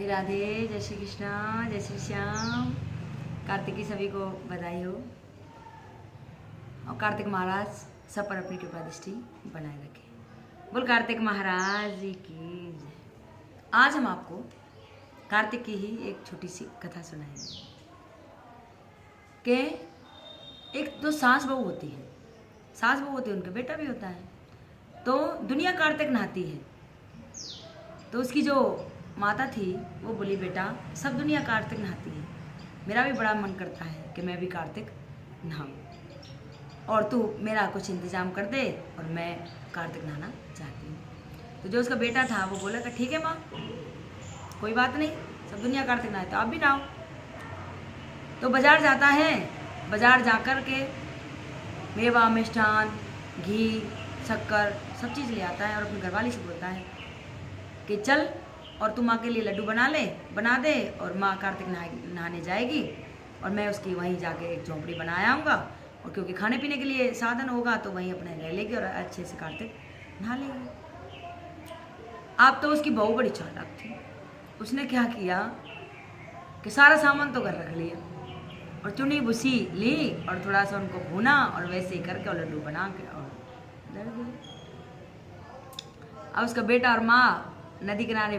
राधे, जय श्री कृष्णा, जय श्री श्याम। कार्तिक की सभी को बधाई हो और कार्तिक महाराज सब पर अपनी कृपा दृष्टि बनाए रखे। बोल कार्तिक महाराज की जय। आज हम आपको कार्तिक की ही एक छोटी सी कथा सुनाएंगे कि एक तो सास बहू होती है, उनका बेटा भी होता है। तो दुनिया कार्तिक नहाती है, तो उसकी जो माता थी वो बोली, बेटा सब दुनिया कार्तिक नहाती है, मेरा भी बड़ा मन करता है कि मैं भी कार्तिक नहाऊं और तू मेरा कुछ इंतजाम कर दे और मैं कार्तिक नहाना चाहती हूँ। तो जो उसका बेटा था वो बोला कि ठीक है माँ, कोई बात नहीं, सब दुनिया कार्तिक नहाए तो आप भी नहाओ। तो बाजार जाता है, बाजार जाकर के मेवा, मिष्ठान, घी, शक्कर सब चीज़ ले आता है और अपनी घरवाली से बोलता है कि चल और तू माँ के लिए लड्डू बना दे और माँ कार्तिक नहाने जाएगी और मैं उसकी वहीं जाके एक झोंपड़ी बना आऊँगा और क्योंकि खाने पीने के लिए साधन होगा तो वहीं अपने रह लेगी और अच्छे से कार्तिक नहा लेगी। अब तो उसकी बहू बड़ी चालाक थी, उसने क्या किया कि सारा सामान तो घर रख लिया और चुनी भूसी ली और थोड़ा सा उनको भूना और वैसे ही करके और लड्डू बना के और डर गई। अब उसका बेटा और माँ नदी किनारे,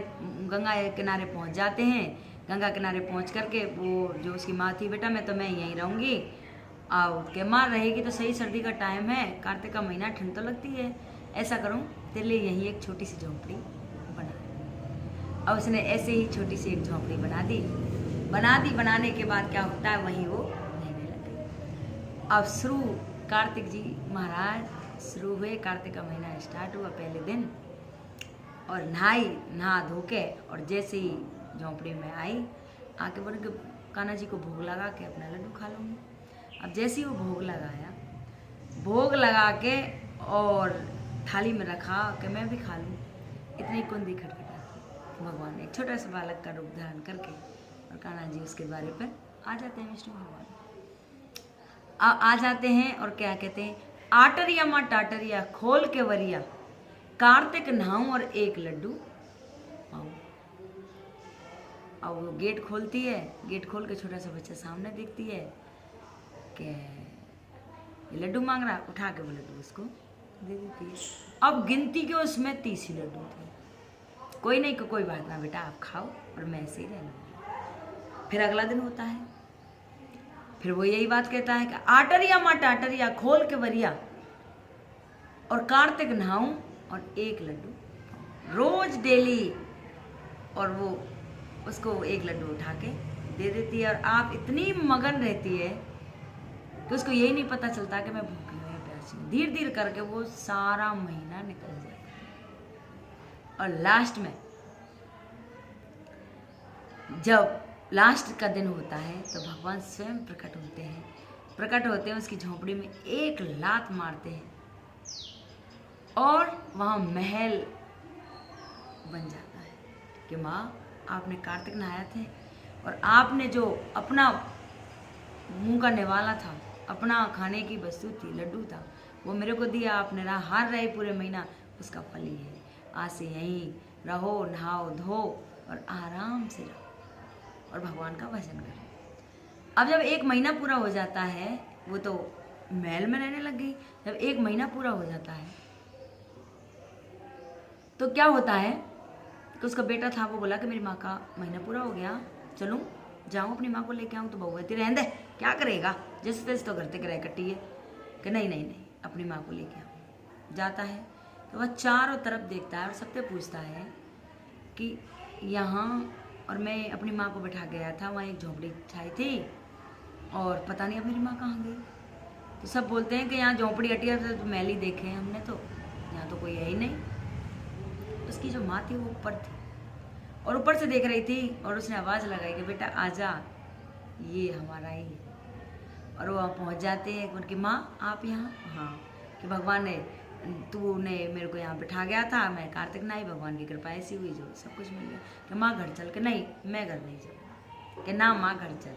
गंगा किनारे पहुंच जाते हैं। गंगा किनारे पहुंच करके वो जो उसकी माँ थी, बेटा मैं यहीं रहूँगी और के माँ रहेगी तो सही, सर्दी का टाइम है, कार्तिक का महीना, ठंड तो लगती है, ऐसा करूँ तेरे लिए यहीं एक छोटी सी झोंपड़ी बना। अब उसने ऐसे ही छोटी सी एक झोंपड़ी बना दी। बनाने के बाद क्या होता है, वहीं वो रहने लगे। अब शुरू कार्तिक जी महाराज शुरू हुए, कार्तिक का महीना स्टार्ट हुआ पहले दिन और नहा धो के और जैसे ही झोंपड़ी में आई आके बोले कि कान्हा जी को भोग लगा के अपना लड्डू खा लूँगी। अब जैसे ही वो भोग लगा के और थाली में रखा कि मैं भी खा लूँ, इतनी कुंदी खटखटा भगवान ने एक छोटा सा बालक का रूप धारण करके और कान्हा जी उसके द्वारे पर आ जाते हैं, विष्णु भगवान आ जाते हैं और क्या कहते हैं, आटरिया माँ टाटरिया खोल के वरिया, कार्तिक नहाऊं और एक लड्डू पाऊं। अब वो गेट खोलती है, गेट खोल के छोटा सा बच्चा सामने देखती है कि ये लड्डू मांग रहा, उठा के वो लड्डू उसको दे देती है। अब गिनती के उसमें 30 ही लड्डू थे। कोई नहीं, कोई बात ना बेटा, आप खाओ और मैं ऐसे ही रह लूँगी। फिर अगला दिन होता है, फिर वो यही बात कहता है कि आटरिया माँ टाटरिया खोल के वरिया और कार्तिक नहाऊं और एक लड्डू रोज डेली, और वो उसको एक लड्डू उठा के दे देती है। और आप इतनी मगन रहती है कि उसको यही नहीं पता चलता कि मैं भूखी हूँ या प्यासी हूँ। धीरे धीरे करके वो सारा महीना निकल जाता है और लास्ट में जब लास्ट का दिन होता है तो भगवान स्वयं प्रकट होते हैं उसकी झोंपड़ी में, एक लात मारते हैं और वहाँ महल बन जाता है कि माँ आपने कार्तिक नहाया थे और आपने जो अपना मुंह का निवाला था, अपना खाने की वस्तु थी, लड्डू था, वो मेरे को दिया आपने, हार रहे पूरे महीना, उसका फल ही है। आज से यहीं रहो, नहाओ धो और आराम से रहो और भगवान का भजन करो। अब जब एक महीना पूरा हो जाता है, वो तो महल में रहने लग गई। जब एक महीना पूरा हो जाता है तो क्या होता है कि उसका बेटा था, वो बोला कि मेरी माँ का महीना पूरा हो गया, चलूँ जाऊँ अपनी माँ को लेके आऊँ। तो बहू कहती रहने दे, क्या करेगा, जैसे तैसे तो घर तक रह कटी है कि नहीं अपनी माँ को लेके आऊँ। जाता है तो वह चारों तरफ देखता है और सबसे पूछता है कि यहाँ, और मैं अपनी माँ को बैठा गया था, वहाँ एक झोंपड़ी छाई थी और पता नहीं अब मेरी माँ कहाँ गई। तो सब बोलते हैं कि यहाँ झोंपड़ी हटिया तो महल ही देखे हैं हमने, तो यहाँ तो कोई है ही नहीं। उसकी जो माँ थी वो ऊपर थी और ऊपर से देख रही थी और उसने आवाज़ लगाई कि बेटा आजा, ये हमारा ही है। और वो वहाँ पहुँच जाते हैं। उनकी माँ आप यहाँ? हाँ। कि भगवान ने, तूने मेरे को यहाँ बिठा गया था, मैं कार्तिक नहाई, भगवान की कृपा ऐसी हुई जो सब कुछ मिल गया। कि माँ घर चल, के नहीं मैं घर नहीं जाऊँ, कि ना माँ घर चल,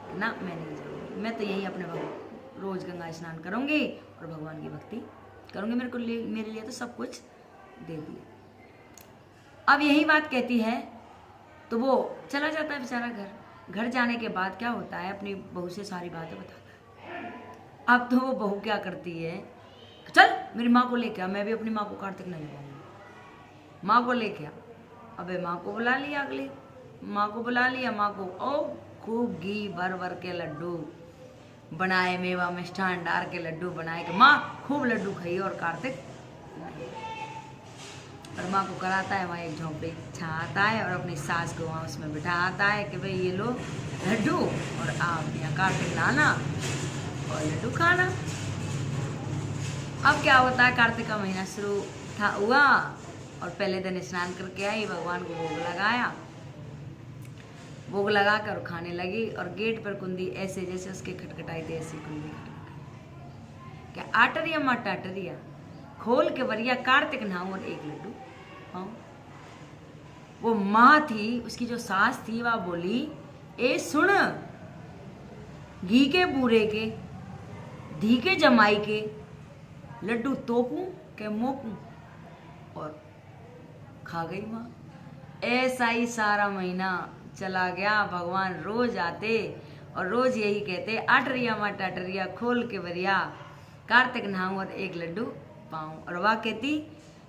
कि ना मैं नहीं जाऊँगी, मैं तो यहीं अपने रोज़ गंगा स्नान करूँगी और भगवान की भक्ति करूँगी, मेरे लिए तो सब कुछ दे दिया। अब यही बात कहती है तो वो चला जाता है बेचारा घर। घर जाने के बाद क्या होता है, अपनी बहू से सारी बातें बताता है। अब तो वो बहू क्या करती है, चल मेरी माँ को लेके आ, मैं भी अपनी माँ को कार्तिक नहीं लगाऊंगी, माँ को लेके आ। अबे माँ को बुला लिया, अगली माँ को बुला लिया। माँ को ओ खूब घी भर भर के लड्डू बनाए, मेवा मिष्ठान डाल के लड्डू बनाए कि माँ खूब लड्डू खाइए और कार्तिक नहीं। और माँ को कराता है वहाँ एक झोंपड़ी छाता है और अपनी सास को वहाँ उसमें बिठा आता है कि भाई ये लो लड्डू और आप यहाँ कार्तिक नहाना और लड्डू खाना। अब क्या होता है, कार्तिक का महीना शुरू हुआ और पहले दिन स्नान करके आई, भगवान को भोग लगाया, भोग लगा कर खाने लगी। और गेट पर कुंदी ऐसे जैसे उसके खटखटाई थी ऐसी कुंदी खटखटाई, क्या आटरिया माँ टाटरिया खोल के वरिया कार्तिक नहाऊं और एक लड्डू खाऊं। वो माँ थी, उसकी जो सास थी वह बोली, ए सुन, घी के बूरे के धी के जमाई के लड्डू तोपूं के मोपूं। और खा गई माँ। ऐसा ही सारा महीना चला गया। भगवान रोज आते और रोज यही कहते, आटरिया माँ टाटरिया खोल के वरिया कार्तिक नहाऊं और एक लड्डू पाऊं। और वह कहती,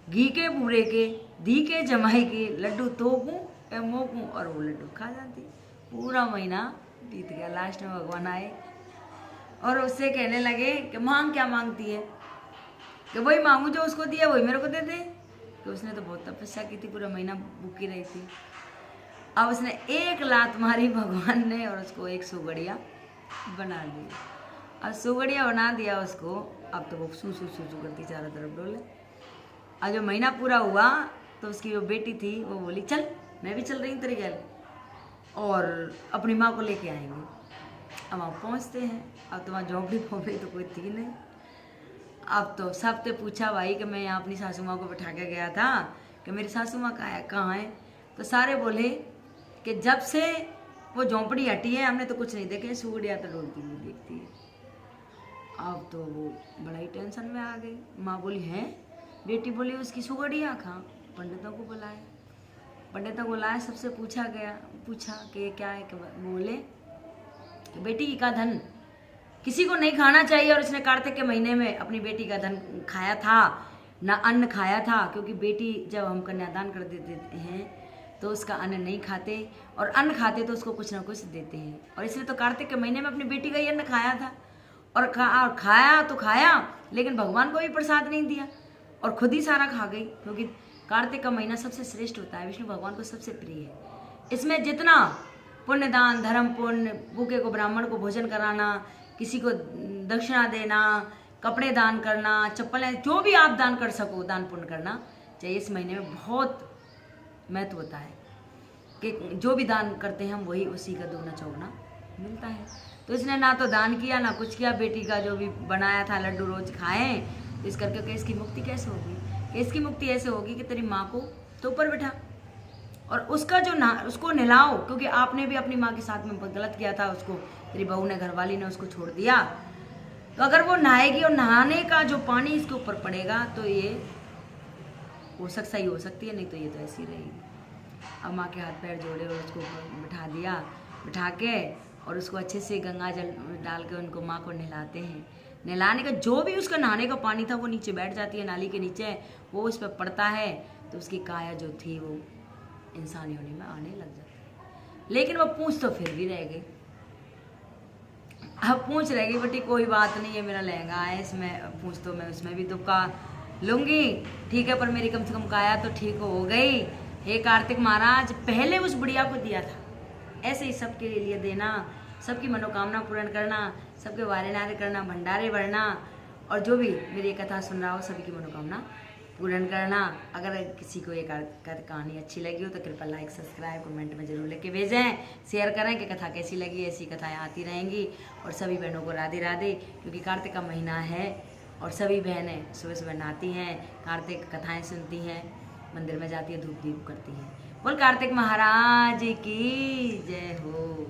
घी के बूरे के धी के जमाई के लड्डू तोपूं या मोपूं, और वो लड्डू खा जाती। पूरा महीना बीत गया। लास्ट में भगवान आए और उससे कहने लगे कि मांग क्या मांगती है, कि वही मांगू जो उसको दिया वही मेरे को दे दे। कि उसने तो बहुत तपस्या की थी, पूरा महीना भूखी रही थी। अब उसने एक लात मारी भगवान ने और उसको एक सुगड़िया बना दी। अब सुगड़िया बना दिया उसको। अब तो वो सू सू सू सू करती चारों तरफ डोले। अब जो महीना पूरा हुआ तो उसकी जो बेटी थी वो बोली, चल मैं भी चल रही हूँ तेरे घर और अपनी माँ को लेके आएंगे। अब वहाँ पहुँचते हैं। अब तो वहाँ झोंपड़ी फोपड़ी तो कोई थी नहीं। अब तो सबसे पूछा भाई कि मैं यहाँ अपनी सासू माँ को बैठा के गया था कि मेरी सासू माँ कहाँ है। तो सारे बोले कि जब से वो झोंपड़ी हटी है हमने तो कुछ नहीं देखे, सुगड़िया तो डोलती हुई देखती है। अब तो वो बड़ा ही टेंशन में आ गई। माँ बोली, हैं? बेटी बोली, उसकी सुगड़िया कहाँ? पंडितों को बुलाया, पंडितों को बुलाया, सबसे पूछा कि ये क्या है। कि बोले कि बेटी का धन किसी को नहीं खाना चाहिए और इसने कार्तिक के महीने में अपनी बेटी का धन खाया था, ना अन्न खाया था। क्योंकि बेटी जब हम कन्यादान कर देते हैं तो उसका अन्न नहीं खाते, और अन्न खाते तो उसको कुछ ना कुछ देते हैं। और इसने तो कार्तिक के महीने में अपनी बेटी का ही अन्न खाया था और खाया तो खाया, लेकिन भगवान को भी प्रसाद नहीं दिया और खुद ही सारा खा गई। क्योंकि कार्तिक का महीना सबसे श्रेष्ठ होता है, विष्णु भगवान को सबसे प्रिय है। इसमें जितना पुण्य दान धर्म पुण्य, भूखे को ब्राह्मण को भोजन कराना, किसी को दक्षिणा देना, कपड़े दान करना, चप्पलें, जो भी आप दान कर सको दान पुण्य करना चाहिए। इस महीने में बहुत महत्व होता है कि जो भी दान करते हैं हम वही उसी का दोगुना चौगुना मिलता है। तो इसने ना तो दान किया ना कुछ किया, बेटी का जो भी बनाया था लड्डू रोज खाएं। तो इस करके इसकी मुक्ति कैसे होगी? कि इसकी मुक्ति ऐसे होगी कि तेरी माँ को तो ऊपर बैठा और उसका जो उसको नहलाओ, क्योंकि आपने भी अपनी माँ के साथ में गलत किया था। उसको तेरी बहू ने, घरवाली ने उसको छोड़ दिया। तो अगर वो नहाएगी और नहाने का जो पानी इसके ऊपर पड़ेगा तो ये सही हो सकती है, नहीं तो ये तो ऐसी रहेगी। अब माँ के हाथ पैर जोड़े और उसको बिठा दिया, बिठा के और उसको अच्छे से गंगा जल डाल के उनको माँ को नहलाते हैं। नहलाने का जो भी उसका नहाने का पानी था वो नीचे बैठ जाती है, नाली के नीचे वो उस पर पड़ता है, तो उसकी काया जो थी वो इंसान योनि में आने लग जाती है। लेकिन वो पूंछ तो फिर भी रह गई। अब पूंछ रह गई, बेटी कोई बात नहीं है, मेरा लहंगा है, इसमें पूंछ तो मैं उसमें भी दुबका लूंगी, ठीक है, पर मेरी कम से कम काया तो ठीक हो गई। हे कार्तिक महाराज, पहले उस बुढ़िया को दिया था, ऐसे ही सबके लिए देना, सबकी मनोकामना पूर्ण करना, सबके वारे नारे करना, भंडारे भरना, और जो भी मेरी कथा सुन रहा हो सभी की मनोकामना पूर्ण करना। अगर किसी को ये कहानी अच्छी लगी हो तो कृपया लाइक सब्सक्राइब कमेंट में जरूर लेके भेजें, शेयर करें कि कथा कैसी लगी। ऐसी कथाएं आती रहेंगी। और सभी बहनों को राधे राधे, क्योंकि कार्तिक का महीना है और सभी बहनें सुबह सुबह नहाती हैं, कार्तिक कथाएं सुनती हैं, मंदिर में जाती है, धूप दीप करती हैं। बोल कार्तिक महाराज की जय हो।